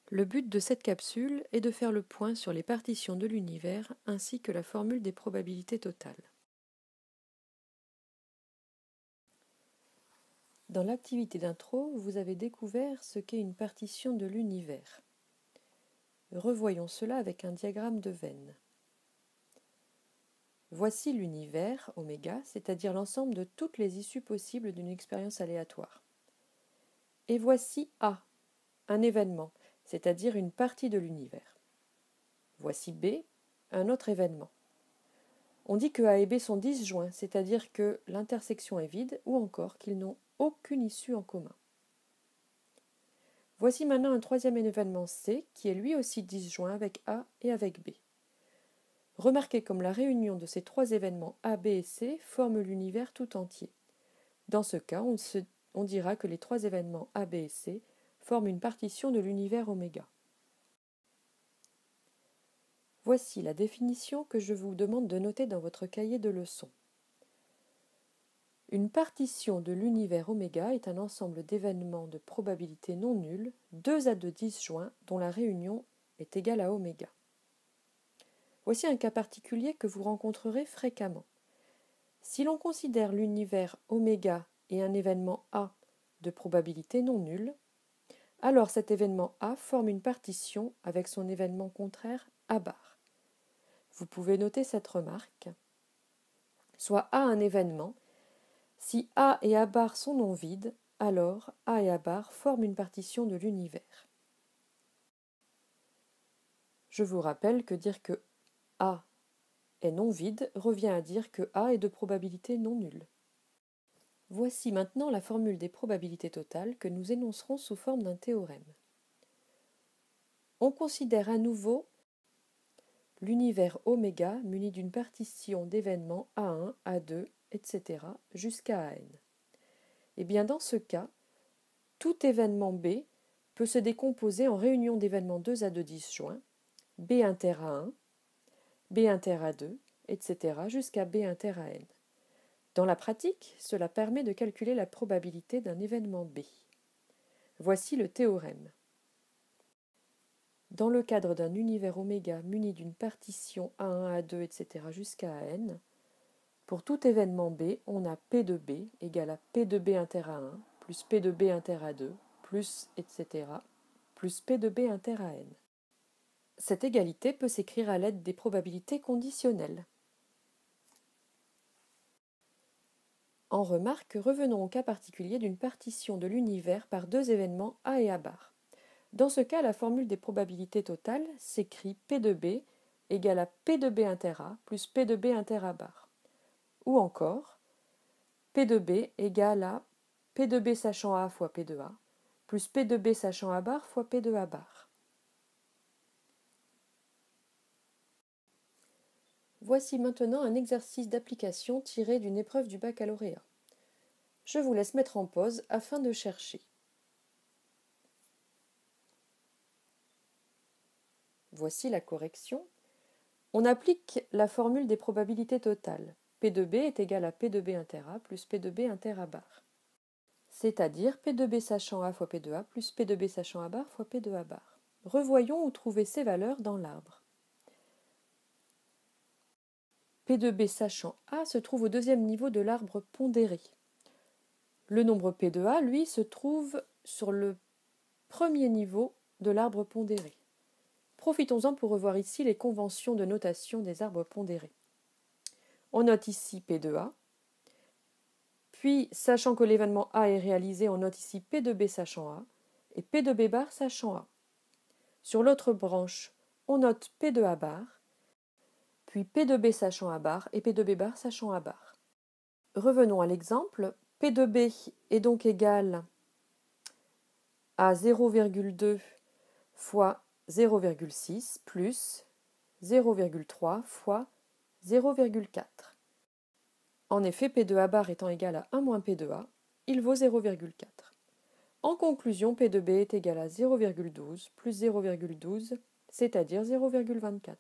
Le but de cette capsule est de faire le point sur les partitions de l'univers ainsi que la formule des probabilités totales. Dans l'activité d'intro, vous avez découvert ce qu'est une partition de l'univers. Revoyons cela avec un diagramme de Venn. Voici l'univers, oméga, c'est-à-dire l'ensemble de toutes les issues possibles d'une expérience aléatoire. Et voici A, un événement, c'est-à-dire une partie de l'univers. Voici B, un autre événement. On dit que A et B sont disjoints, c'est-à-dire que l'intersection est vide ou encore qu'ils n'ont aucune issue en commun. Voici maintenant un troisième événement C qui est lui aussi disjoint avec A et avec B. Remarquez comme la réunion de ces trois événements A, B et C forme l'univers tout entier. Dans ce cas, on dira que les trois événements A, B et C forment une partition de l'univers oméga. Voici la définition que je vous demande de noter dans votre cahier de leçons. Une partition de l'univers oméga est un ensemble d'événements de probabilité non nulle, 2 à 2 disjoints, dont la réunion est égale à oméga. Voici un cas particulier que vous rencontrerez fréquemment. Si l'on considère l'univers oméga et un événement A de probabilité non nulle, alors cet événement A forme une partition avec son événement contraire A bar. Vous pouvez noter cette remarque. Soit A un événement, si A et A bar sont non vides, alors A et A bar forment une partition de l'univers. Je vous rappelle que dire que A est non vide revient à dire que A est de probabilité non nulle. Voici maintenant la formule des probabilités totales que nous énoncerons sous forme d'un théorème. On considère à nouveau l'univers oméga muni d'une partition d'événements A1, A2, etc. jusqu'à AN. Et bien dans ce cas, tout événement B peut se décomposer en réunion d'événements 2 à 2 disjoints, B inter A1, B inter A2, etc. jusqu'à B inter AN. Dans la pratique, cela permet de calculer la probabilité d'un événement B. Voici le théorème. Dans le cadre d'un univers oméga muni d'une partition A1, A2, etc. jusqu'à AN, pour tout événement B, on a P de B égale à P de B inter A1 plus P de B inter A2 plus etc. plus P de B inter AN. Cette égalité peut s'écrire à l'aide des probabilités conditionnelles. En remarque, revenons au cas particulier d'une partition de l'univers par deux événements A et A bar. Dans ce cas, la formule des probabilités totales s'écrit P de B égale à P de B inter A plus P de B inter A bar. Ou encore, P de B égale à P de B sachant A fois P de A plus P de B sachant A bar fois P de A bar. Voici maintenant un exercice d'application tiré d'une épreuve du baccalauréat. Je vous laisse mettre en pause afin de chercher. Voici la correction. On applique la formule des probabilités totales. P de B est égal à P de B inter A plus P de B inter A bar. C'est-à-dire P de B sachant A fois P de A plus P de B sachant A bar fois P de A bar. Revoyons où trouver ces valeurs dans l'arbre. P de B sachant A se trouve au deuxième niveau de l'arbre pondéré. Le nombre P de A, lui, se trouve sur le premier niveau de l'arbre pondéré. Profitons-en pour revoir ici les conventions de notation des arbres pondérés. On note ici P de A, puis, sachant que l'événement A est réalisé, on note ici P de B sachant A et P de B bar sachant A. Sur l'autre branche, on note P de A bar, puis P de B sachant A bar et P de B bar sachant A bar. Revenons à l'exemple. P de B est donc égal à 0,2 fois 0,6 plus 0,3 fois 0,4. En effet, P de A bar étant égal à 1 moins P de A, il vaut 0,4. En conclusion, P de B est égal à 0,12 plus 0,12, c'est-à-dire 0,24.